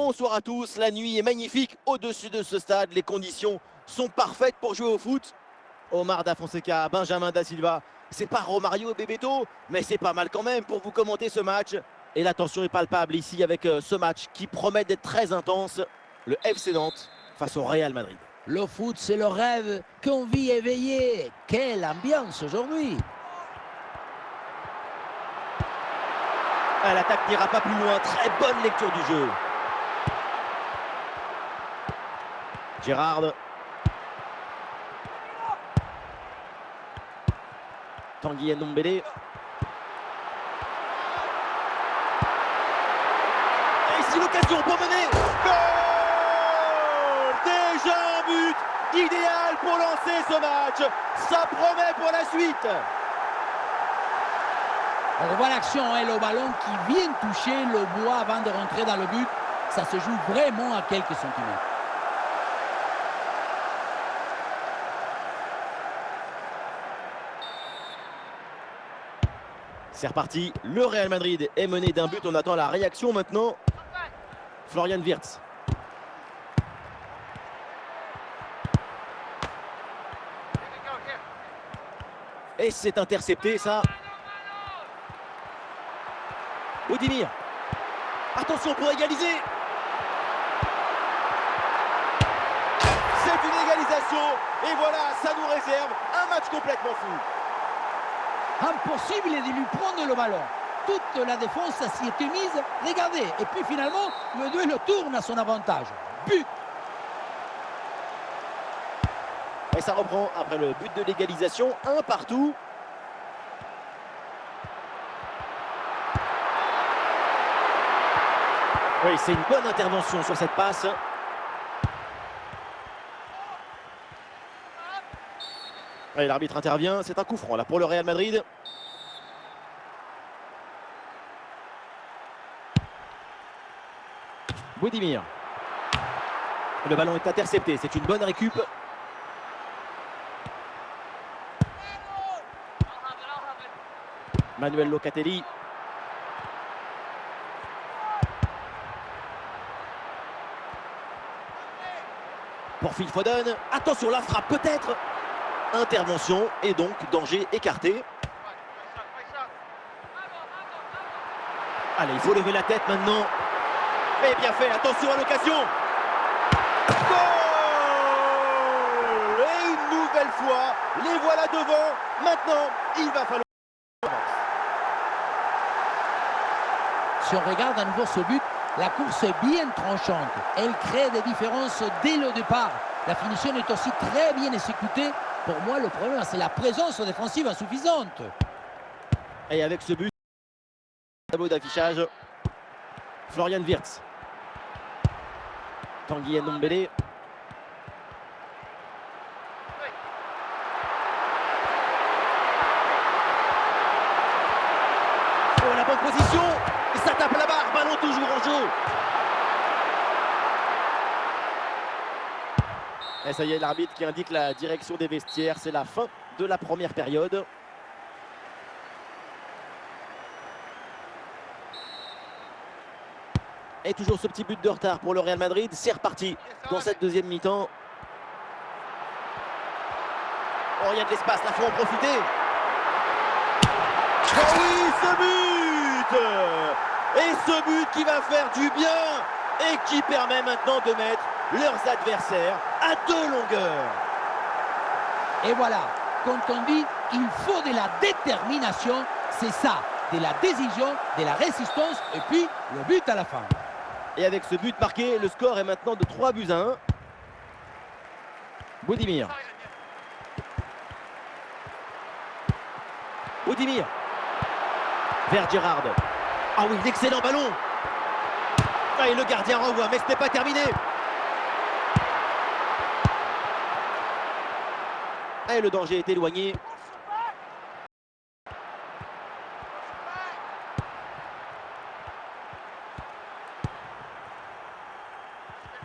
Bonsoir à tous, la nuit est magnifique au-dessus de ce stade, les conditions sont parfaites pour jouer au foot. Omar Da Fonseca, Benjamin Da Silva, c'est pas Romario et Bebeto, mais c'est pas mal quand même pour vous commenter ce match. Et la tension est palpable ici avec ce match qui promet d'être très intense. Le FC Nantes face au Real Madrid. Le foot, c'est le rêve qu'on vit éveillé. Quelle ambiance aujourd'hui! L'attaque n'ira pas plus loin, très bonne lecture du jeu. Gérard. Tanguy Ndombele. Et ici l'occasion pour mener. Goal! Déjà un but idéal pour lancer ce match. Ça promet pour la suite. On revoit l'action, le ballon qui vient toucher le bois avant de rentrer dans le but. Ça se joue vraiment à quelques centimètres. C'est reparti, le Real Madrid est mené d'un but, on attend la réaction maintenant. Florian Wirtz. Et c'est intercepté ça. Odimir. Attention pour égaliser. C'est une égalisation. Et voilà, ça nous réserve un match complètement fou. Impossible de lui prendre le ballon. Toute la défense s'y était mise. Regardez. Et puis finalement, le duel tourne à son avantage. But. Et ça reprend après le but de l'égalisation. Un partout. Oui, c'est une bonne intervention sur cette passe. Allez, l'arbitre intervient. C'est un coup franc là pour le Real Madrid. Budimir. Le ballon est intercepté. C'est une bonne récup. Manuel Locatelli. Pour Phil Foden. Attention, la frappe peut-être. Intervention et donc danger écarté. Allez, il faut lever la tête maintenant. Et bien fait, attention à l'occasion. Goal! Et une nouvelle fois, les voilà devant. Maintenant, il va falloir... Si on regarde à nouveau ce but, la course est bien tranchante. Elle crée des différences dès le départ. La finition est aussi très bien exécutée. Pour moi, le problème, c'est la présence défensive insuffisante. Et avec ce but, tableau d'affichage, Florian Wirtz. Tanguy Ndombele. Oh, la bonne position. Et ça tape la barre. Ballon toujours en jeu. Et ça y est, l'arbitre qui indique la direction des vestiaires. C'est la fin de la première période. Et toujours ce petit but de retard pour le Real Madrid. C'est reparti dans cette deuxième mi-temps. Oh, il y a de l'espace, là, il faut en profiter. Oh oui, ce but! Et ce but qui va faire du bien et qui permet maintenant de mettre leurs adversaires à deux longueurs. Et voilà, quand on dit il faut de la détermination, c'est ça, de la décision, de la résistance et puis le but à la fin. Et avec ce but marqué, le score est maintenant de 3-1. Budimir. Budimir. Vers Gérard. Ah oui, l'excellent ballon. Ah, et le gardien renvoie, mais ce n'est pas terminé. Et le danger est éloigné.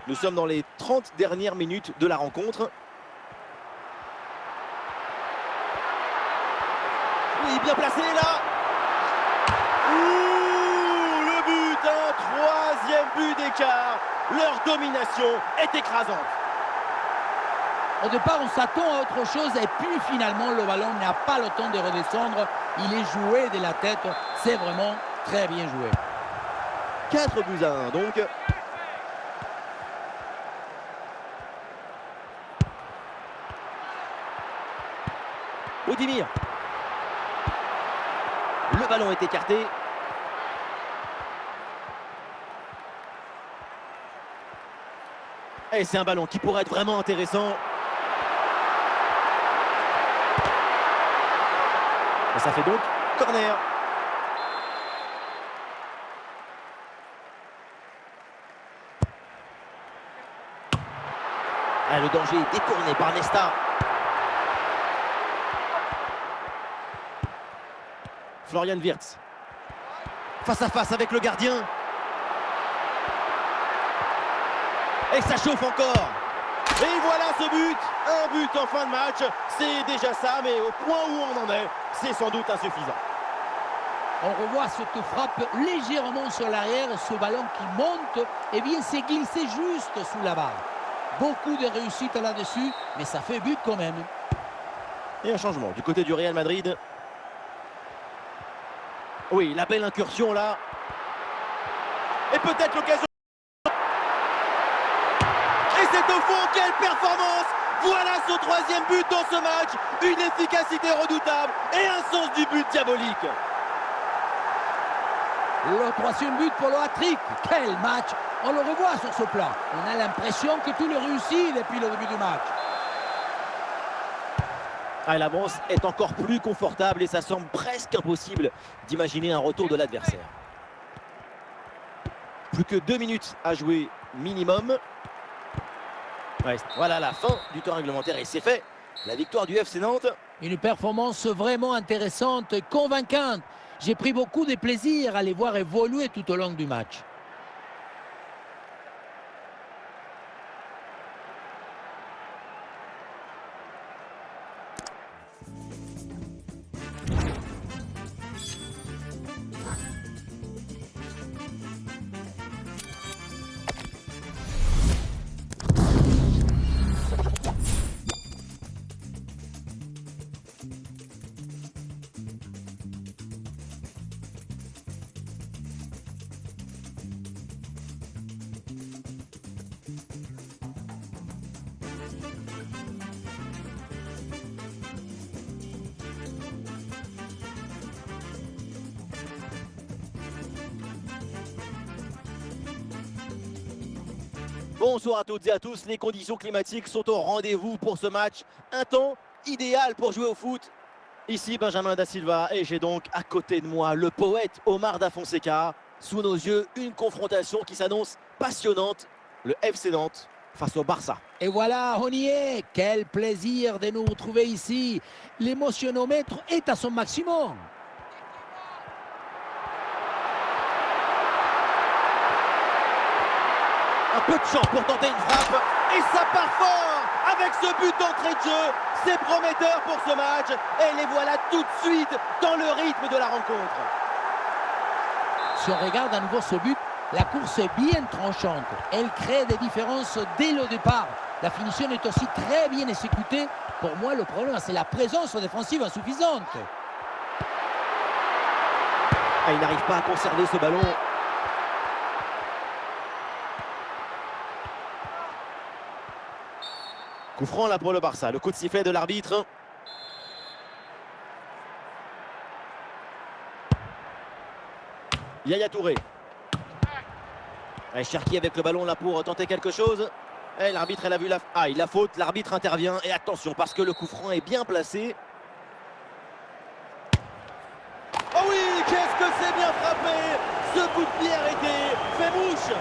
Nous sommes dans les 30 dernières minutes de la rencontre. Oui, bien placé là. Ouh, le but, un troisième but d'écart. Leur domination est écrasante. Au départ, on s'attend à autre chose et puis finalement, le ballon n'a pas le temps de redescendre. Il est joué de la tête. C'est vraiment très bien joué. 4-1 donc. Oudimir. Le ballon est écarté. Et c'est un ballon qui pourrait être vraiment intéressant. Et ça fait donc corner. Ah, le danger est détourné par Nesta. Florian Wirtz. Face à face avec le gardien. Et ça chauffe encore. Et voilà ce but. Un but en fin de match. C'est déjà ça, mais au point où on en est, c'est sans doute insuffisant. On revoit cette frappe légèrement sur l'arrière. Ce ballon qui monte, eh bien, s'est glissé juste sous la barre. Beaucoup de réussite là-dessus, mais ça fait but quand même. Et un changement du côté du Real Madrid. Oui, la belle incursion là. Et peut-être l'occasion. Et c'est au fond, quelle performance! Voilà son troisième but dans ce match. Une efficacité redoutable et un sens du but diabolique. Le troisième but pour le hat-trick. Quel match! On le revoit sur ce plan. On a l'impression que tout le réussit depuis le début du match. Ah, l'avance est encore plus confortable et ça semble presque impossible d'imaginer un retour de l'adversaire. Plus que 2 minutes à jouer minimum. Ouais, voilà la fin du temps réglementaire et c'est fait. La victoire du FC Nantes. Une performance vraiment intéressante, convaincante. J'ai pris beaucoup de plaisir à les voir évoluer tout au long du match. Bonsoir à toutes et à tous, les conditions climatiques sont au rendez-vous pour ce match. Un temps idéal pour jouer au foot. Ici Benjamin Da Silva et j'ai donc à côté de moi le poète Omar Da Fonseca. Sous nos yeux, une confrontation qui s'annonce passionnante. Le FC Nantes face au Barça. Et voilà, on y est. Quel plaisir de nous retrouver ici. L'émotionnomètre est à son maximum. Un peu de chance pour tenter une frappe. Et ça part fort avec ce but d'entrée de jeu. C'est prometteur pour ce match. Et les voilà tout de suite dans le rythme de la rencontre. Si on regarde à nouveau ce but, la course est bien tranchante. Elle crée des différences dès le départ. La finition est aussi très bien exécutée. Pour moi, le problème, c'est la présence défensive insuffisante. Ah, il n'arrive pas à conserver ce ballon. Coup franc là pour le Barça. Le coup de sifflet de l'arbitre. Yaya Touré. Et Cherki avec le ballon là pour tenter quelque chose. Et l'arbitre, elle a vu la... Ah, il a faute. L'arbitre intervient. Et attention, parce que le coup franc est bien placé. Oh oui, qu'est-ce que c'est bien frappé! Ce coup de pied arrêté fait mouche.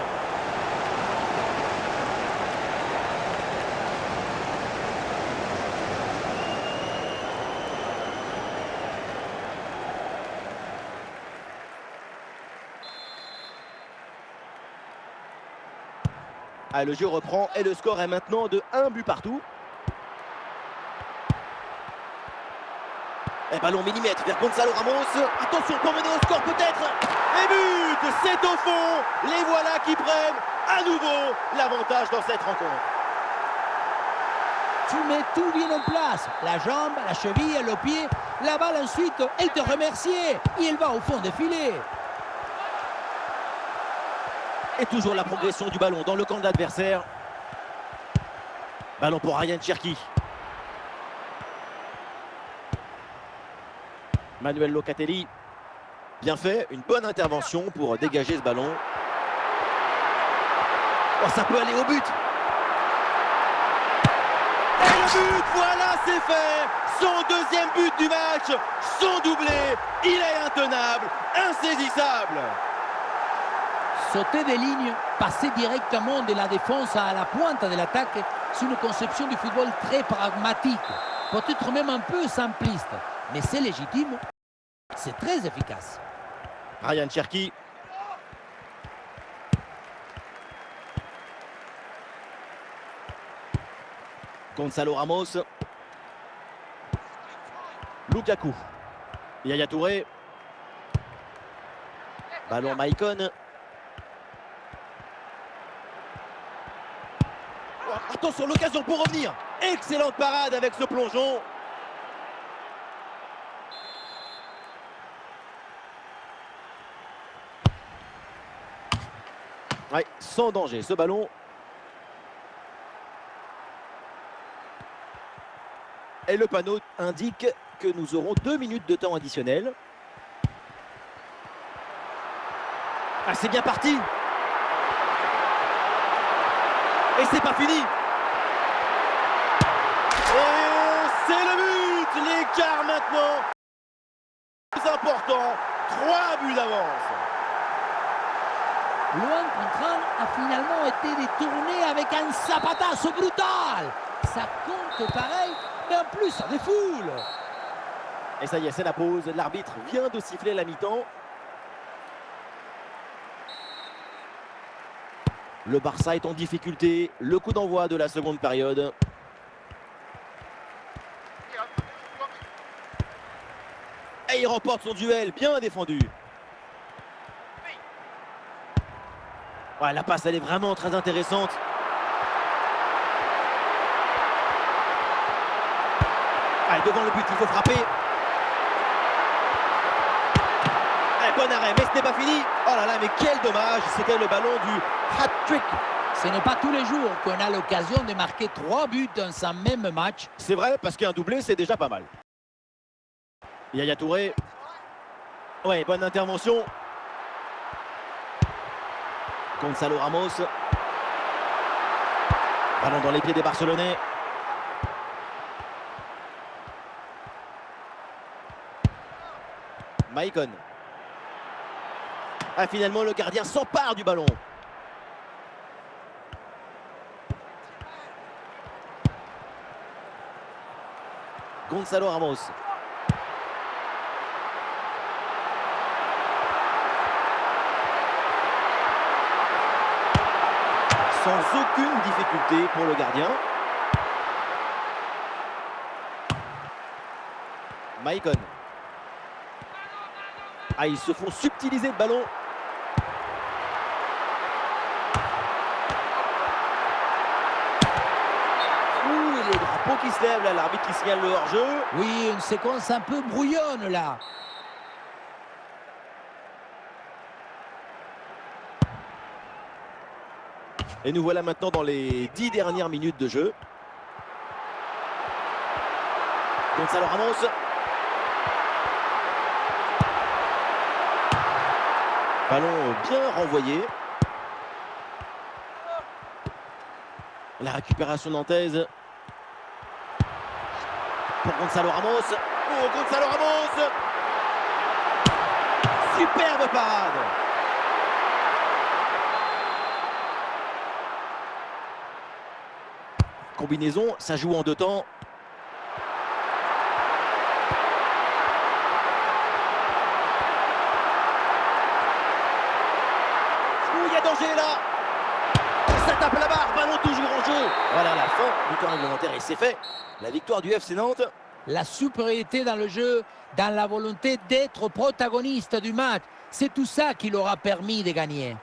Ah, le jeu reprend et le score est maintenant de 1 but partout. Et ballon millimètre vers Gonzalo Ramos. Attention pour mener au score peut-être. Et but, c'est au fond. Les voilà qui prennent À nouveau, l'avantage dans cette rencontre. Tu mets tout bien en place. La jambe, la cheville, le pied. La balle ensuite, elle te remercie. Et elle va au fond des filets. Et toujours la progression du ballon dans le camp de l'adversaire. Ballon pour Ryan Cherki. Manuel Locatelli. Bien fait, une bonne intervention pour dégager ce ballon. Oh, ça peut aller au but. Et le but, voilà, c'est fait. Son deuxième but du match, son doublé. Il est intenable, insaisissable. Sauter des lignes, passer directement de la défense à la pointe de l'attaque, c'est une conception du football très pragmatique, peut-être même un peu simpliste, mais c'est légitime, c'est très efficace. Ryan Cherki. Gonzalo Ramos. Lukaku. Yaya Touré. Ballon Maicon. Attention, l'occasion pour revenir. Excellente parade avec ce plongeon. Ouais, sans danger ce ballon. Et le panneau indique que nous aurons 2 minutes de temps additionnel. Ah, c'est bien parti. Et c'est pas fini. Et c'est le but. L'écart maintenant. Plus important. 3 buts d'avance. Luan Contran a finalement été détourné avec un zapatazo brutal. Ça compte pareil, mais en plus ça défoule. Et ça y est, c'est la pause. L'arbitre vient de siffler la mi-temps. Le Barça est en difficulté. Le coup d'envoi de la seconde période. Et il remporte son duel, bien défendu. Ouais, la passe, elle est vraiment très intéressante. Allez, devant le but, il faut frapper. Allez, bon arrêt, mais ce n'est pas fini. Oh là là, mais quel dommage. C'était le ballon du hat-trick. Ce n'est pas tous les jours qu'on a l'occasion de marquer 3 buts dans un même match. C'est vrai, parce qu'un doublé, c'est déjà pas mal. Yaya Touré. Ouais, bonne intervention. Gonzalo Ramos. Ballon dans les pieds des Barcelonais. Maicon. Ah, finalement, le gardien s'empare du ballon. Gonzalo Ramos. Sans aucune difficulté pour le gardien. Maicon. Ah, ils se font subtiliser le ballon. Ouh, et les drapeaux qui se lèvent là, l'arbitre qui signale le hors-jeu. Oui, une séquence un peu brouillonne là. Et nous voilà maintenant dans les 10 dernières minutes de jeu. Gonzalo Ramos. Ballon bien renvoyé. La récupération nantaise. Pour Gonzalo Ramos. Oh, Gonzalo Ramos. Superbe parade. Combinaison, ça joue en 2 temps. Ouh, il y a danger là. Ça tape la barre, ballon toujours en jeu. Voilà la fin du temps réglementaire et c'est fait. La victoire du FC Nantes. La supériorité dans le jeu, dans la volonté d'être protagoniste du match, c'est tout ça qui leur a permis de gagner.